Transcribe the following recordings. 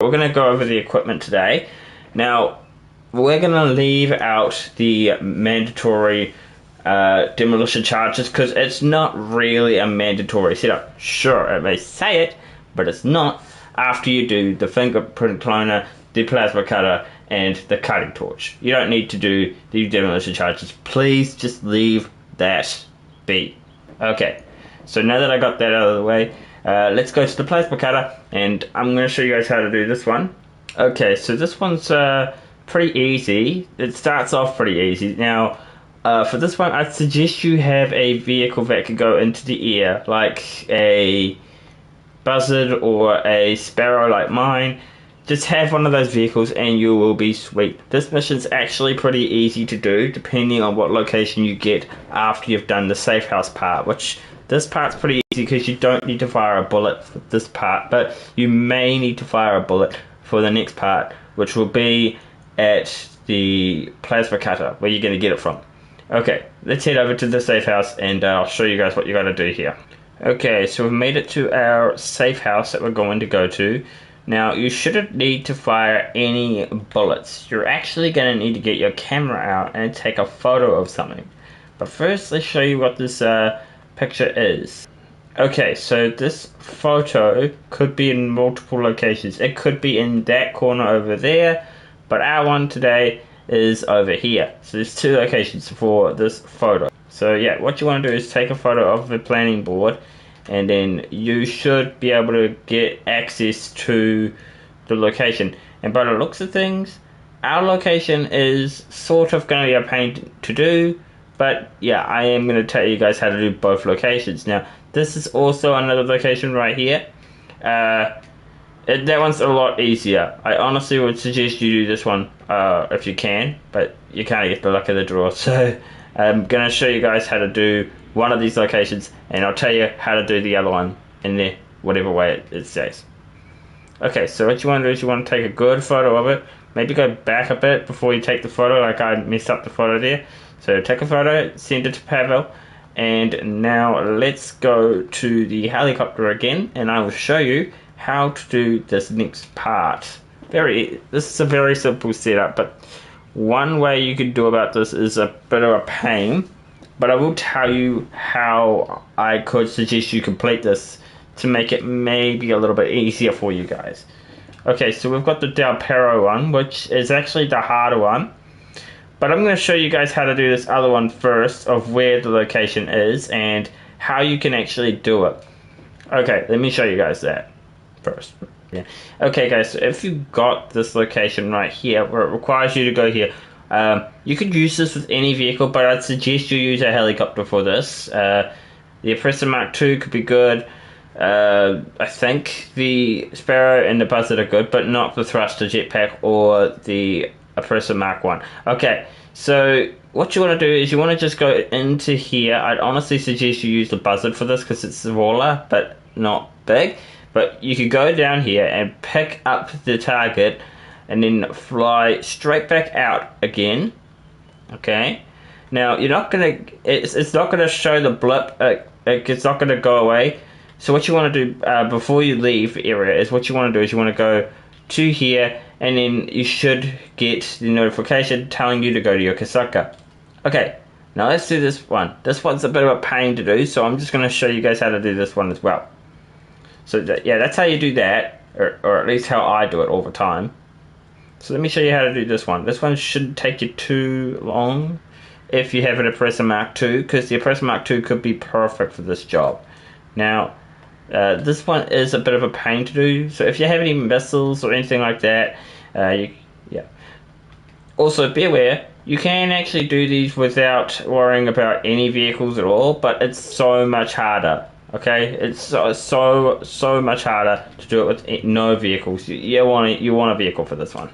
We're going to go over the equipment today. Now, we're going to leave out the mandatory demolition charges because it's not really a mandatory setup. Sure, it may say it, but it's not after you do the fingerprint cloner, the plasma cutter, and the cutting torch. You don't need to do the demolition charges. Please just leave that be. Okay, so now that I got that out of the way, let's go to the plasma cutter, and I'm going to show you guys how to do this one. Okay, so this one's pretty easy. It starts off pretty easy. Now, for this one, I'd suggest you have a vehicle that can go into the air, like a buzzard or a sparrow like mine. Just have one of those vehicles and you will be sweet. This mission's actually pretty easy to do, depending on what location you get after you've done the safe house part, which this part's pretty easy because you don't need to fire a bullet for this part, but you may need to fire a bullet for the next part, which will be at the plasma cutter, where you're going to get it from. Okay, let's head over to the safe house and I'll show you guys what you got to do here. Okay, so we've made it to our safe house that we're going to go to. Now, you shouldn't need to fire any bullets. You're actually going to need to get your camera out and take a photo of something. But first, let's show you what this picture is. Okay, so this photo could be in multiple locations. It could be in that corner over there, but our one today is over here. So there's two locations for this photo. So yeah, what you want to do is take a photo of the planning board, and then you should be able to get access to the location. And by the looks of things, our location is sort of going to be a pain to do, but yeah, I am going to tell you guys how to do both locations. Now, this is also another location right here. That one's a lot easier. I honestly would suggest you do this one if you can, but you can't get the luck of the draw. So I'm going to show you guys how to do one of these locations, and I'll tell you how to do the other one in there, whatever way it says. Okay, so what you want to do is you want to take a good photo of it. Maybe go back a bit before you take the photo, like I messed up the photo there. So take a photo, send it to Pavel, and now let's go to the helicopter again, and I will show you how to do this next part. This is a very simple setup, but one way you could do about this is a bit of a pain, but I will tell you how I could suggest you complete this to make it maybe a little bit easier for you guys. Okay, so we've got the Del Perro one, which is actually the harder one, but I'm going to show you guys how to do this other one first, of where the location is and how you can actually do it. Okay, let me show you guys that first. Yeah. Okay guys, so if you got this location right here where it requires you to go here, you could use this with any vehicle, but I'd suggest you use a helicopter for this. The Oppressor Mark II could be good. I think the Sparrow and the Buzzard are good, but not the Thruster Jetpack or the Oppressor Mark I. Okay, so what you want to do is you want to just go into here. I'd honestly suggest you use the Buzzard for this because it's smaller but not big. But you could go down here and pick up the target and then fly straight back out again. Okay. Now you're not gonna. It's not gonna show the blip. It's not gonna go away. So what you want to do before you leave the area is what you want to do is you want to go to here, and then you should get the notification telling you to go to your Kasaka. Okay. Now let's do this one. This one's a bit of a pain to do, so I'm just gonna show you guys how to do this one as well. So yeah, that's how you do that, or at least how I do it all the time. So let me show you how to do this one. This one shouldn't take you too long if you have an Oppressor Mark II, because the Oppressor Mark II could be perfect for this job. Now, this one is a bit of a pain to do, so if you have any missiles or anything like that, yeah. Also, be aware, you can actually do these without worrying about any vehicles at all, but it's so much harder. Okay, it's so much harder to do it with no vehicles. You want a vehicle for this one.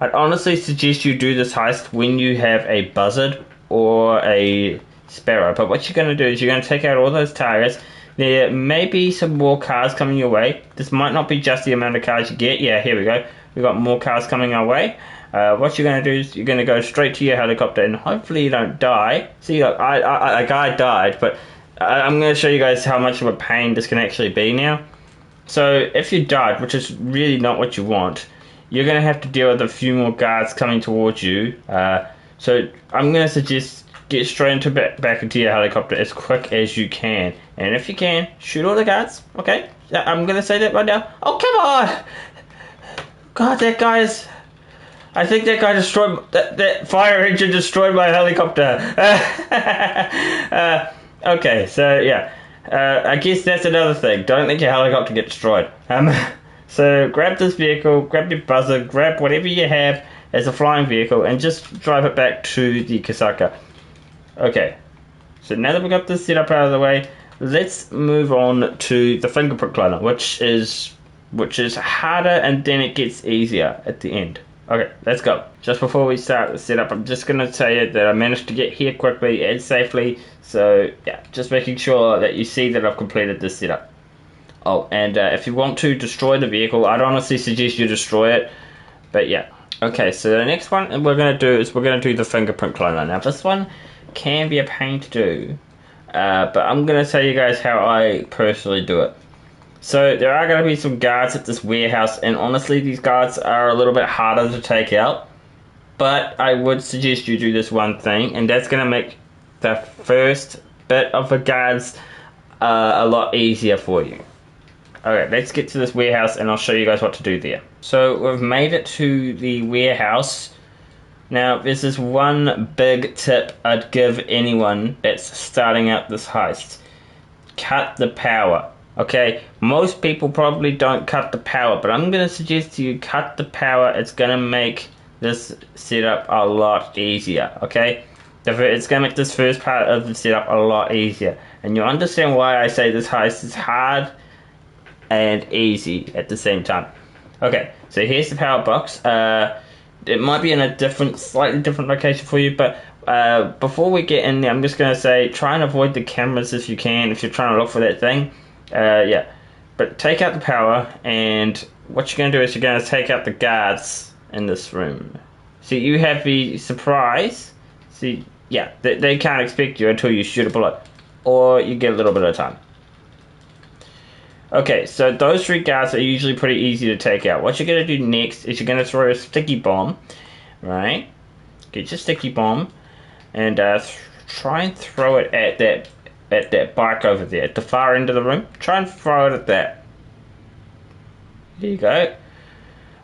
I'd honestly suggest you do this heist when you have a Buzzard or a Sparrow. But what you're going to do is you're going to take out all those targets. There may be some more cars coming your way. This might not be just the amount of cars you get. Yeah, here we go. We've got more cars coming our way. What you're going to do is you're going to go straight to your helicopter, and hopefully you don't die. See, a guy died, but I'm going to show you guys how much of a pain this can actually be now. So if you died, which is really not what you want, you're going to have to deal with a few more guards coming towards you. So I'm going to suggest get straight into back into your helicopter as quick as you can. And if you can, shoot all the guards, okay? I'm going to say that right now. Oh, come on! God, that guy's... I think that guy destroyed... That fire engine destroyed my helicopter. Okay, so yeah. I guess that's another thing. Don't let your helicopter get destroyed. So grab this vehicle, grab your buzzer, grab whatever you have as a flying vehicle, and just drive it back to the Kasaka. Okay, so now that we got this setup out of the way, let's move on to the fingerprint cloner, which is harder, and then it gets easier at the end. Okay, let's go. Just before we start the setup, I'm just going to tell you that I managed to get here quickly and safely. So yeah, just making sure that you see that I've completed this setup. Oh, and if you want to destroy the vehicle, I'd honestly suggest you destroy it. But yeah. Okay, so the next one we're going to do is we're going to do the fingerprint cloner. Now this one can be a pain to do, but I'm going to tell you guys how I personally do it. So there are going to be some guards at this warehouse, and honestly these guards are a little bit harder to take out. But I would suggest you do this one thing, and that's going to make the first bit of the guards a lot easier for you. Okay, let's get to this warehouse and I'll show you guys what to do there. So we've made it to the warehouse. Now there's this one big tip I'd give anyone that's starting out this heist. Cut the power. Okay, most people probably don't cut the power, but I'm going to suggest to you cut the power. It's going to make this setup a lot easier, okay? It's going to make this first part of the setup a lot easier. And you'll understand why I say this heist is hard and easy at the same time. Okay, so here's the power box. It might be in a slightly different location for you, but before we get in there, I'm just going to say try and avoid the cameras if you can, if you're trying to look for that thing. Yeah, but take out the power, and what you're going to do is you're going to take out the guards in this room. So you have the surprise. See, yeah, they can't expect you until you shoot a bullet, or you get a little bit of time. Okay, so those three guards are usually pretty easy to take out. What you're going to do next is you're going to throw a sticky bomb, right? Get your sticky bomb, and try and throw it at that bike over there, at the far end of the room. Try and throw it at that. There you go.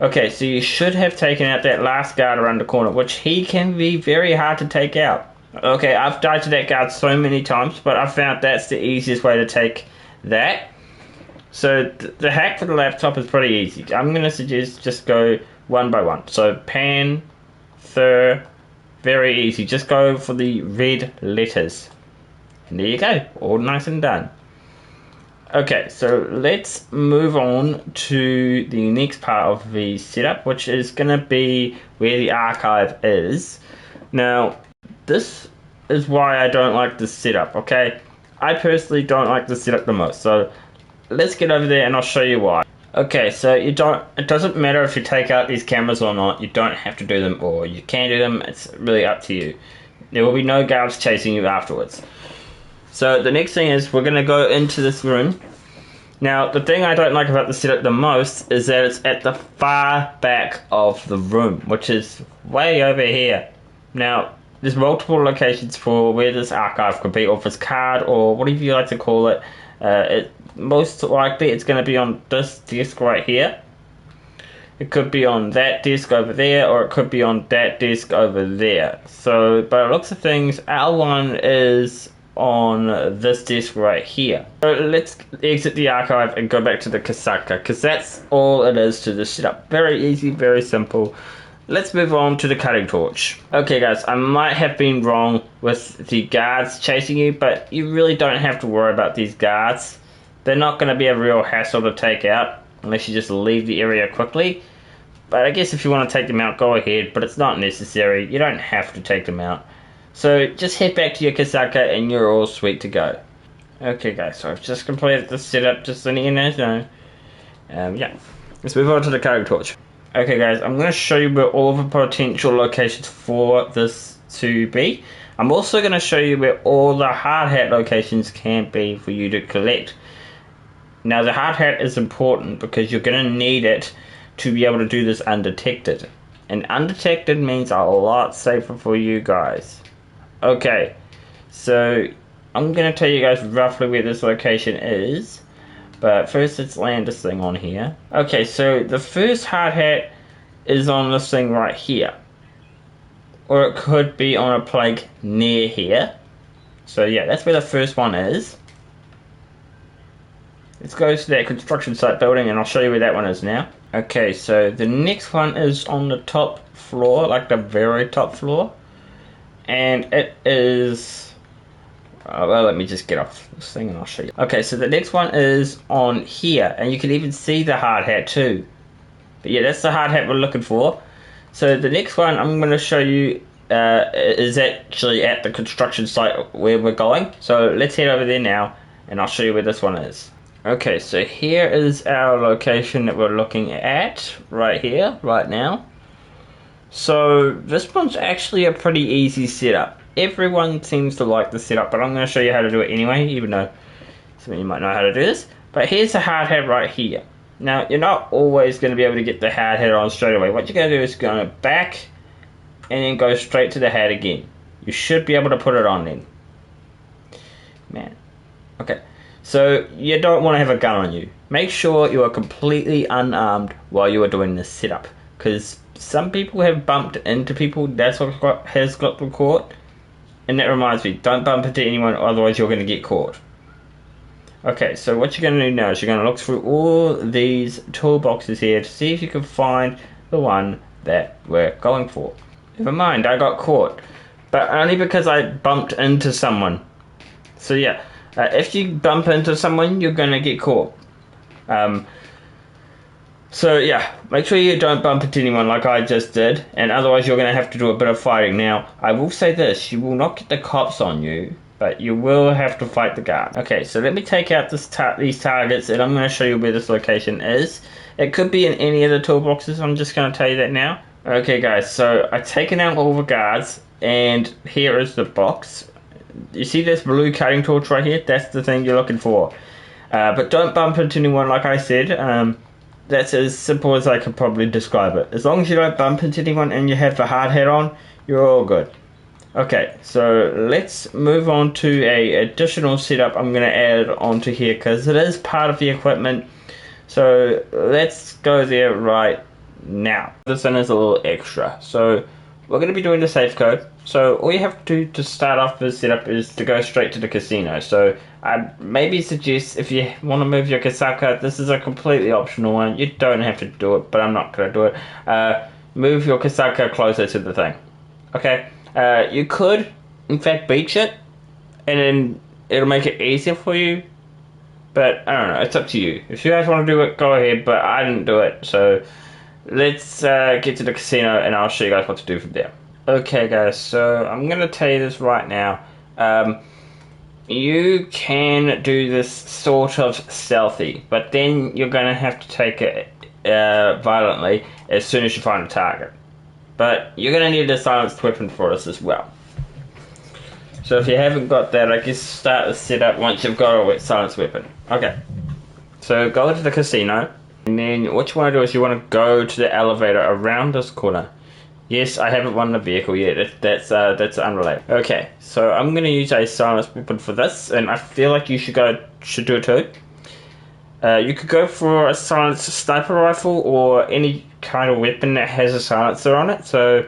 Okay, so you should have taken out that last guard around the corner, which he can be very hard to take out. Okay, I've died to that guard so many times, but I found that's the easiest way to take that. So the hack for the laptop is pretty easy. I'm going to suggest just go one by one. So pan, thir, very easy. Just go for the red letters. And there you go, all nice and done. Okay, so let's move on to the next part of the setup, which is going to be where the archive is. Now, this is why I don't like this setup, okay? I personally don't like this setup the most, so let's get over there and I'll show you why. Okay, so it doesn't matter if you take out these cameras or not. You don't have to do them, or you can do them. It's really up to you. There will be no guards chasing you afterwards. So the next thing is we're going to go into this room. Now, the thing I don't like about the setup the most is that it's at the far back of the room, which is way over here. Now, there's multiple locations for where this archive could be, or this card, or whatever you like to call it. Most likely it's going to be on this desk right here. It could be on that desk over there, or it could be on that desk over there. So, by the looks of things, our one is on this desk right here. So let's exit the archive and go back to the Kasaka, because that's all it is to this setup. Very easy, very simple. Let's move on to the cutting torch. Okay guys, I might have been wrong with the guards chasing you, but you really don't have to worry about these guards. They're not going to be a real hassle to take out unless you just leave the area quickly. But I guess if you want to take them out, go ahead, but it's not necessary. You don't have to take them out. So just head back to your Kasaka and you're all sweet to go. Okay guys, so I've just completed the setup, just letting you know. Yeah, let's move on to the cutting torch. Okay guys, I'm going to show you where all of the potential locations for this to be. I'm also going to show you where all the hard hat locations can be for you to collect. Now the hard hat is important because you're going to need it to be able to do this undetected. And undetected means a lot safer for you guys. Okay, so I'm going to tell you guys roughly where this location is. But first let's land this thing on here. Okay, so the first hard hat is on this thing right here. Or it could be on a plank near here. So yeah, that's where the first one is. Let's go to that construction site building and I'll show you where that one is now. Okay, so the next one is on the top floor, like the very top floor. And it is... well, let me just get off this thing and I'll show you. Okay, so the next one is on here, and you can even see the hard hat too. But yeah, that's the hard hat we're looking for. So the next one I'm going to show you is actually at the construction site where we're going. So let's head over there now, and I'll show you where this one is. Okay, so here is our location that we're looking at, right here, right now. So this one's actually a pretty easy setup. Everyone seems to like the setup, but I'm going to show you how to do it anyway, even though some of you might know how to do this. But here's the hard hat right here. Now, you're not always going to be able to get the hard hat on straight away. What you're going to do is go back and then go straight to the hat again. You should be able to put it on then. Man. Okay. So, you don't want to have a gun on you. Make sure you are completely unarmed while you are doing this setup. Because some people have bumped into people. That's what has got them caught. And that reminds me, don't bump into anyone, otherwise you're going to get caught. Okay, so what you're going to do now is you're going to look through all these toolboxes here to see if you can find the one that we're going for. Never mind, I got caught. But only because I bumped into someone. So yeah, if you bump into someone, you're going to get caught. So yeah, make sure you don't bump into anyone like I just did, and otherwise you're going to have to do a bit of fighting. Now, I will say this, you will not get the cops on you, but you will have to fight the guard. Okay, so let me take out these targets, and I'm going to show you where this location is. It could be in any of the toolboxes, I'm just going to tell you that now. Okay guys, so I've taken out all the guards, and here is the box. You see this blue cutting torch right here? That's the thing you're looking for. But don't bump into anyone like I said. That's as simple as I can probably describe it. As long as you don't bump into anyone and you have the hard hat on, you're all good. Okay, so let's move on to a additional setup I'm going to add onto here because it is part of the equipment. So let's go there right now. This one is a little extra. So we're going to be doing the safe code. So all you have to do to start off this setup is to go straight to the casino. So I'd maybe suggest if you want to move your Kasaka, this is a completely optional one. You don't have to do it, but I'm not going to do it. Move your Kasaka closer to the thing. Okay? You could, in fact, beach it, and then it'll make it easier for you. But I don't know, it's up to you. If you guys want to do it, go ahead, but I didn't do it. So let's get to the casino, and I'll show you guys what to do from there. Okay guys, so I'm going to tell you this right now. You can do this sort of stealthy, but then you're going to have to take it violently as soon as you find a target. But you're going to need a silenced weapon for this as well. So if you haven't got that, I guess start the setup once you've got a silenced weapon. Okay, so go into the casino, and then what you want to do is you want to go to the elevator around this corner. Yes, I haven't won the vehicle yet. That's unrelated. Okay, so I'm going to use a silenced weapon for this, and I feel like you should do it too. You could go for a silenced sniper rifle or any kind of weapon that has a silencer on it. So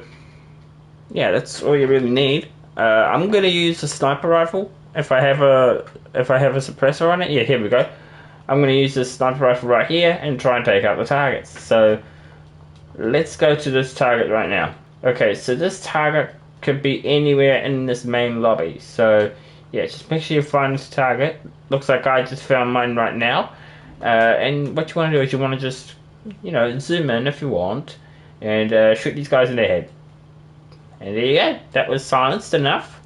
yeah, that's all you really need. I'm going to use a sniper rifle if I have a suppressor on it. Yeah, here we go. I'm going to use this sniper rifle right here and try and take out the targets. So let's go to this target right now. Okay, so this target could be anywhere in this main lobby. So yeah, just make sure you find this target. Looks like I just found mine right now. And what you want to do is you want to just, zoom in if you want and shoot these guys in the head. And there you go. That was silenced enough.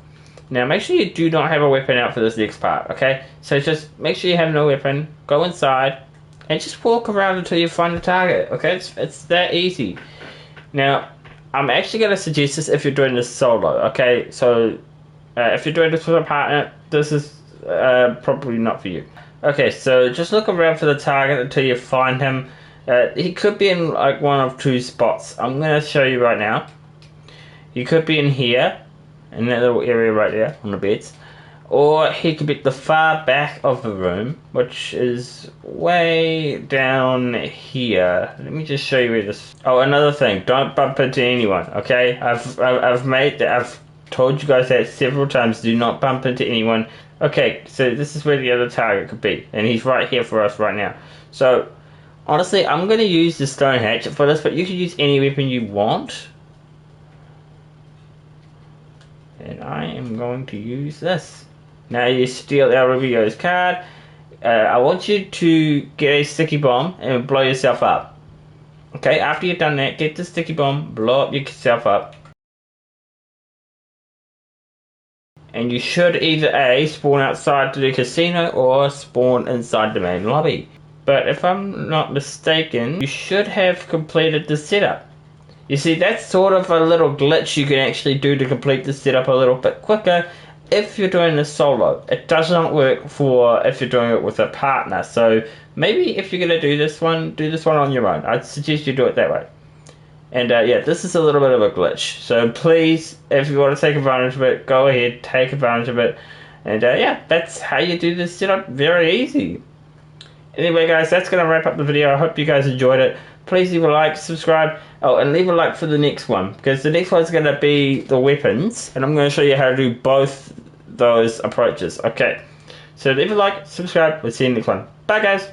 Now make sure you do not have a weapon out for this next part, okay? So just make sure you have no weapon. Go inside and just walk around until you find the target, okay? It's that easy. Now, I'm actually going to suggest this if you're doing this solo, okay? So if you're doing this with a partner, this is probably not for you. Okay, so just look around for the target until you find him. He could be in like one of two spots. I'm going to show you right now. He could be in here, in that little area right there on the beds. Or he could be at the far back of the room, which is way down here. Let me just show you where this... Oh, another thing. Don't bump into anyone, okay? I've told you guys that several times. Do not bump into anyone. Okay, so this is where the other target could be. And he's right here for us right now. So, honestly, I'm going to use the stone hatchet for this, but you can use any weapon you want. And I am going to use this. Now you steal our Rubio's card. I want you to get a sticky bomb and blow yourself up. Okay, after you've done that, get the sticky bomb, blow up yourself up. And you should either A, spawn outside the casino or spawn inside the main lobby. But if I'm not mistaken, you should have completed the setup. You see, that's sort of a little glitch you can actually do to complete the setup a little bit quicker if you're doing this solo. It does not work for if you're doing it with a partner. So maybe if you're going to do this one on your own. I'd suggest you do it that way. And yeah, this is a little bit of a glitch. So please, if you want to take advantage of it, go ahead, take advantage of it. And yeah, that's how you do this setup. Very easy. Anyway, guys, that's going to wrap up the video. I hope you guys enjoyed it. Please leave a like, subscribe. Oh, and leave a like for the next one, because the next one's going to be the weapons. And I'm going to show you how to do both those approaches. Okay, so leave a like, subscribe. We'll see you in the next one. Bye, guys.